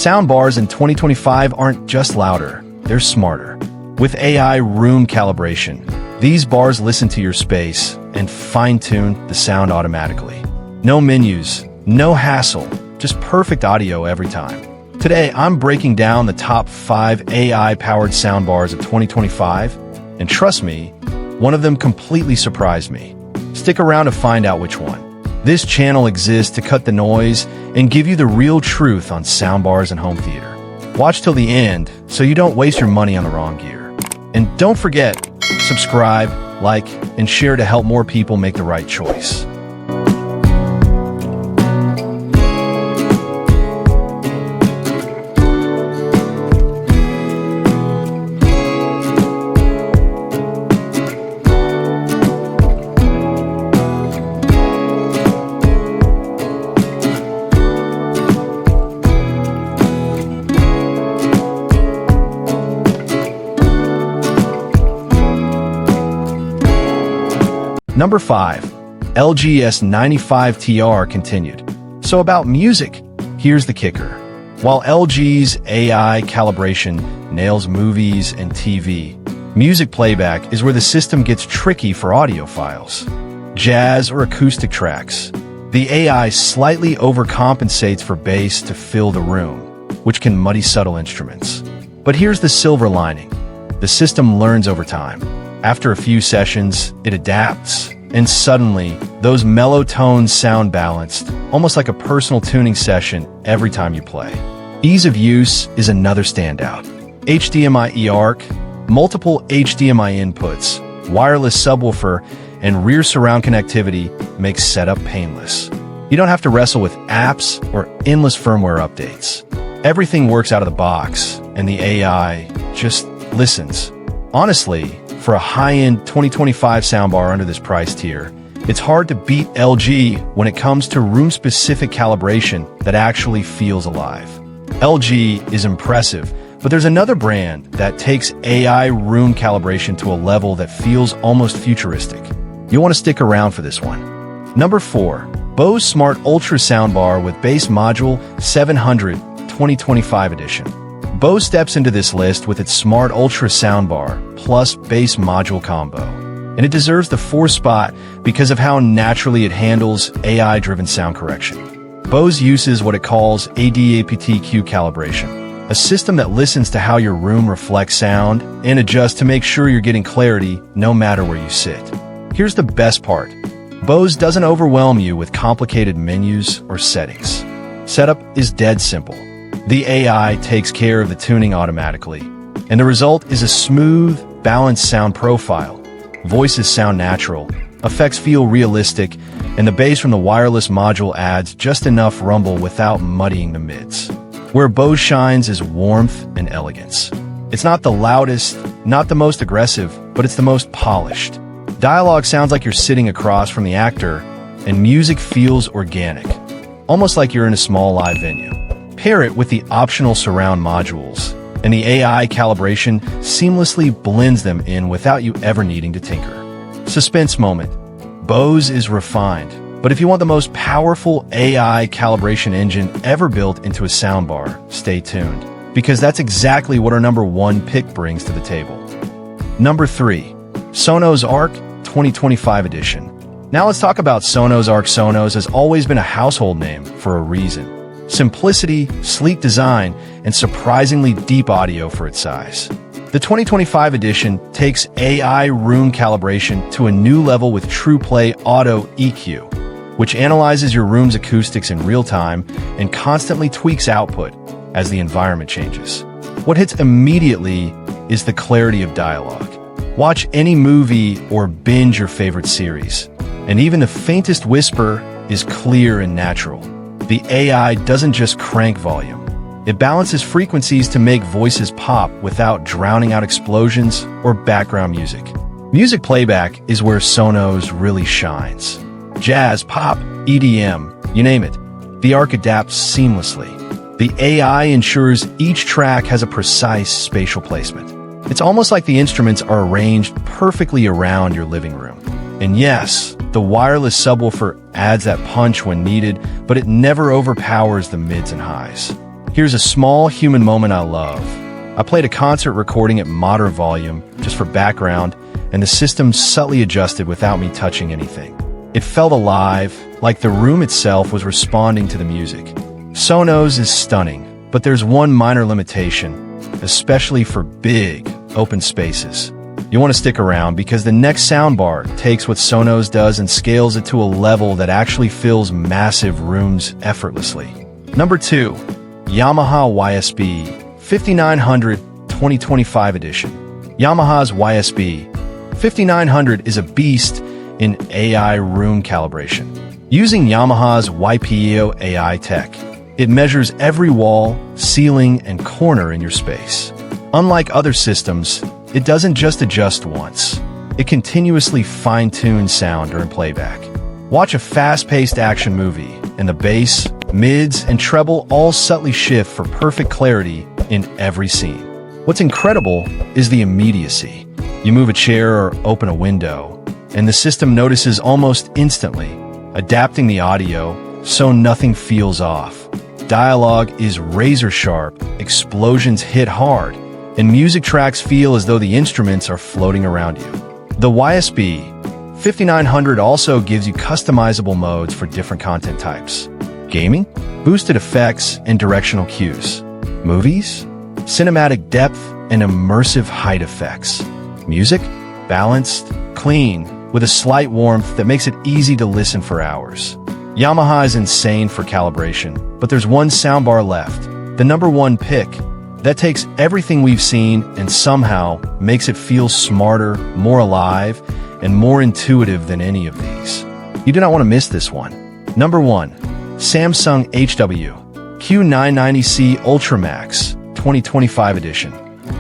Soundbars in 2025 aren't just louder, they're smarter. With AI room calibration, these bars listen to your space and fine-tune the sound automatically. No menus, no hassle, just perfect audio every time. Today, I'm breaking down the top 5 AI-powered soundbars of 2025, and trust me, one of them completely surprised me. Stick around to find out which one. This channel exists to cut the noise and give you the real truth on soundbars and home theater. Watch till the end so you don't waste your money on the wrong gear. And don't forget, subscribe, like, and share to help more people make the right choice. Number 5. LG S95TR continued. So about music, here's the kicker. While LG's AI calibration nails movies and TV, music playback is where the system gets tricky for audiophiles. Jazz or acoustic tracks. The AI slightly overcompensates for bass to fill the room, which can muddy subtle instruments. But here's the silver lining. The system learns over time. After a few sessions, it adapts, and suddenly, those mellow tones sound balanced, almost like a personal tuning session every time you play. Ease of use is another standout. HDMI Arc, multiple HDMI inputs, wireless subwoofer, and rear surround connectivity makes setup painless. You don't have to wrestle with apps or endless firmware updates. Everything works out of the box, and the AI just listens. Honestly, for a high-end 2025 soundbar under this price tier, it's hard to beat LG when it comes to room-specific calibration that actually feels alive. LG is impressive, but there's another brand that takes AI room calibration to a level that feels almost futuristic. You'll want to stick around for this one. Number 4. Bose Smart Ultra soundbar with bass module 700 2025 edition. Bose steps into this list with its Smart Ultra soundbar plus bass module combo, and it deserves the 4th spot because of how naturally it handles AI-driven sound correction. Bose uses what it calls ADAPTQ calibration, a system that listens to how your room reflects sound and adjusts to make sure you're getting clarity no matter where you sit. Here's the best part. Bose doesn't overwhelm you with complicated menus or settings. Setup is dead simple. The AI takes care of the tuning automatically, and the result is a smooth, balanced sound profile. Voices sound natural, effects feel realistic, and the bass from the wireless module adds just enough rumble without muddying the mids. Where Bose shines is warmth and elegance. It's not the loudest, not the most aggressive, but it's the most polished. Dialogue sounds like you're sitting across from the actor, and music feels organic, almost like you're in a small live venue. Pair it with the optional surround modules, and the AI calibration seamlessly blends them in without you ever needing to tinker. Suspense moment. Bose is refined, but if you want the most powerful AI calibration engine ever built into a soundbar, stay tuned, because that's exactly what our number 1 pick brings to the table. Number 3. Sonos Arc 2025 edition. Now let's talk about Sonos Arc. Sonos has always been a household name for a reason. Simplicity, sleek design, and surprisingly deep audio for its size. The 2025 edition takes AI room calibration to a new level with TruePlay Auto EQ, which analyzes your room's acoustics in real time and constantly tweaks output as the environment changes. What hits immediately is the clarity of dialogue. Watch any movie or binge your favorite series, and even the faintest whisper is clear and natural. The AI doesn't just crank volume. It balances frequencies to make voices pop without drowning out explosions or background music. Music playback is where Sonos really shines. Jazz, pop, EDM, you name it. The Arc adapts seamlessly. The AI ensures each track has a precise spatial placement. It's almost like the instruments are arranged perfectly around your living room. And yes, the wireless subwoofer adds that punch when needed, but it never overpowers the mids and highs. Here's a small human moment I love. I played a concert recording at moderate volume, just for background, and the system subtly adjusted without me touching anything. It felt alive, like the room itself was responding to the music. Sonos is stunning, but there's one minor limitation, especially for big, open spaces. You want to stick around because the next soundbar takes what Sonos does and scales it to a level that actually fills massive rooms effortlessly. Number 2. Yamaha YSP-5900 2025 edition. Yamaha's YSP-5900 is a beast in AI room calibration. Using Yamaha's YPO AI tech, it measures every wall, ceiling, and corner in your space. Unlike other systems, it doesn't just adjust once. It continuously fine-tunes sound during playback. Watch a fast-paced action movie, and the bass, mids, and treble all subtly shift for perfect clarity in every scene. What's incredible is the immediacy. You move a chair or open a window, and the system notices almost instantly, adapting the audio so nothing feels off. Dialogue is razor-sharp, explosions hit hard, and music tracks feel as though the instruments are floating around you. The YSP-5900 also gives you customizable modes for different content types. Gaming, boosted effects, and directional cues. Movies, cinematic depth, and immersive height effects. Music, balanced, clean, with a slight warmth that makes it easy to listen for hours. Yamaha is insane for calibration, but there's one soundbar left, the number 1 pick, that takes everything we've seen and somehow makes it feel smarter, more alive, and more intuitive than any of these. You do not want to miss this one. Number 1. Samsung HW-Q990C Ultra Max 2025 edition.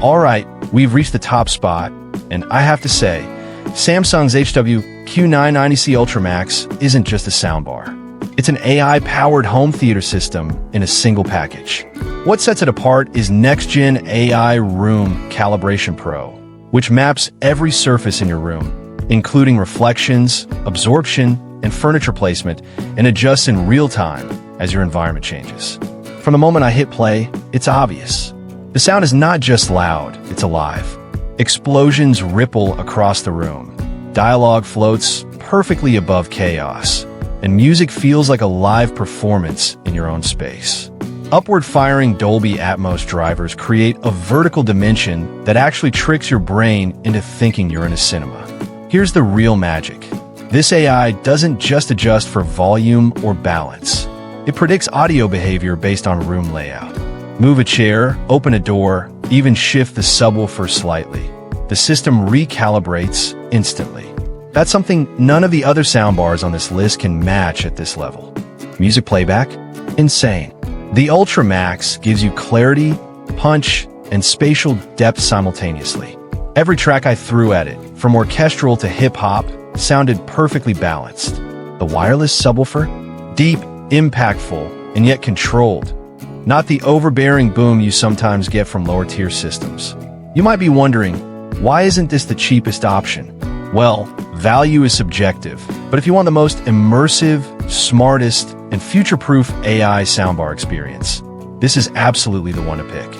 Alright, we've reached the top spot, and I have to say, Samsung's HW-Q990C Ultra Max isn't just a soundbar. It's an AI-powered home theater system in a single package. What sets it apart is Next-Gen AI Room Calibration Pro, which maps every surface in your room, including reflections, absorption, and furniture placement, and adjusts in real time as your environment changes. From the moment I hit play, it's obvious. The sound is not just loud, it's alive. Explosions ripple across the room. Dialogue floats perfectly above chaos, and music feels like a live performance in your own space. Upward-firing Dolby Atmos drivers create a vertical dimension that actually tricks your brain into thinking you're in a cinema. Here's the real magic. This AI doesn't just adjust for volume or balance. It predicts audio behavior based on room layout. Move a chair, open a door, even shift the subwoofer slightly. The system recalibrates instantly. That's something none of the other soundbars on this list can match at this level. Music playback? Insane. The Ultra Max gives you clarity, punch, and spatial depth simultaneously. Every track I threw at it, from orchestral to hip-hop, sounded perfectly balanced. The wireless subwoofer? Deep, impactful, and yet controlled. Not the overbearing boom you sometimes get from lower-tier systems. You might be wondering, why isn't this the cheapest option? Well, value is subjective, but if you want the most immersive, smartest, and future-proof AI soundbar experience, this is absolutely the one to pick.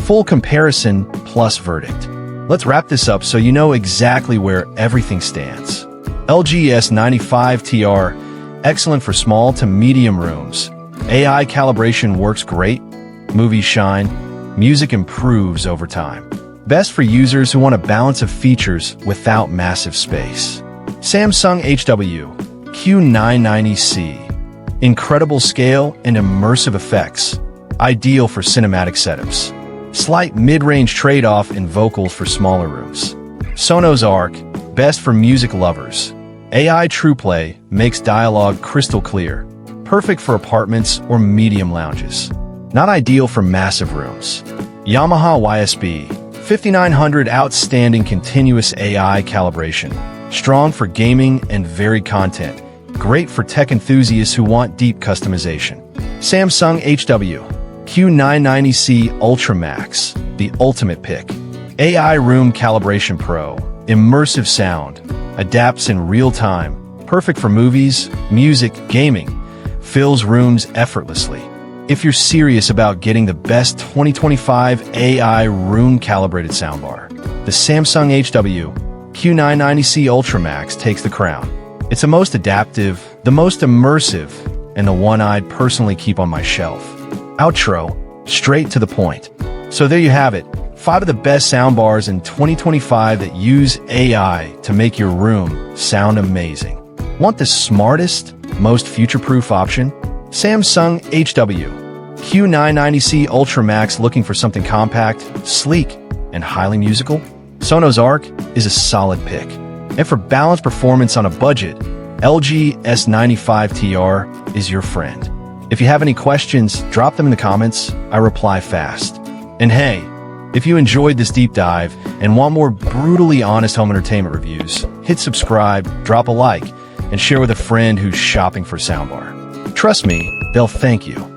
Full comparison plus verdict. Let's wrap this up so you know exactly where everything stands. LG S95TR, excellent for small to medium rooms. AI calibration works great. Movies shine. Music improves over time. Best for users who want a balance of features without massive space. Samsung HW-Q990C. Incredible scale and immersive effects. Ideal for cinematic setups. Slight mid-range trade-off in vocals for smaller rooms. Sonos Arc. Best for music lovers. AI TruePlay makes dialogue crystal clear. Perfect for apartments or medium lounges. Not ideal for massive rooms. Yamaha YSP-5900 outstanding continuous AI calibration. Strong for gaming and varied content. Great for tech enthusiasts who want deep customization. Samsung HW-Q990C Ultra Max, the ultimate pick. AI Room Calibration Pro. Immersive sound. Adapts in real time. Perfect for movies, music, gaming. Fills rooms effortlessly. if you're serious about getting the best 2025 AI room-calibrated soundbar. The Samsung HW-Q990C Ultra Max takes the crown. It's the most adaptive, the most immersive, and the one I'd personally keep on my shelf. Outro, straight to the point. So there you have it, 5 of the best soundbars in 2025 that use AI to make your room sound amazing. Want the smartest, most future-proof option? Samsung HW-Q990C Ultra Max. Looking for something compact, sleek, and highly musical? Sonos Arc is a solid pick. And for balanced performance on a budget, LG S95TR is your friend. If you have any questions, drop them in the comments. I reply fast. And hey, if you enjoyed this deep dive and want more brutally honest home entertainment reviews, hit subscribe, drop a like, and share with a friend who's shopping for a soundbar. Trust me, they'll thank you.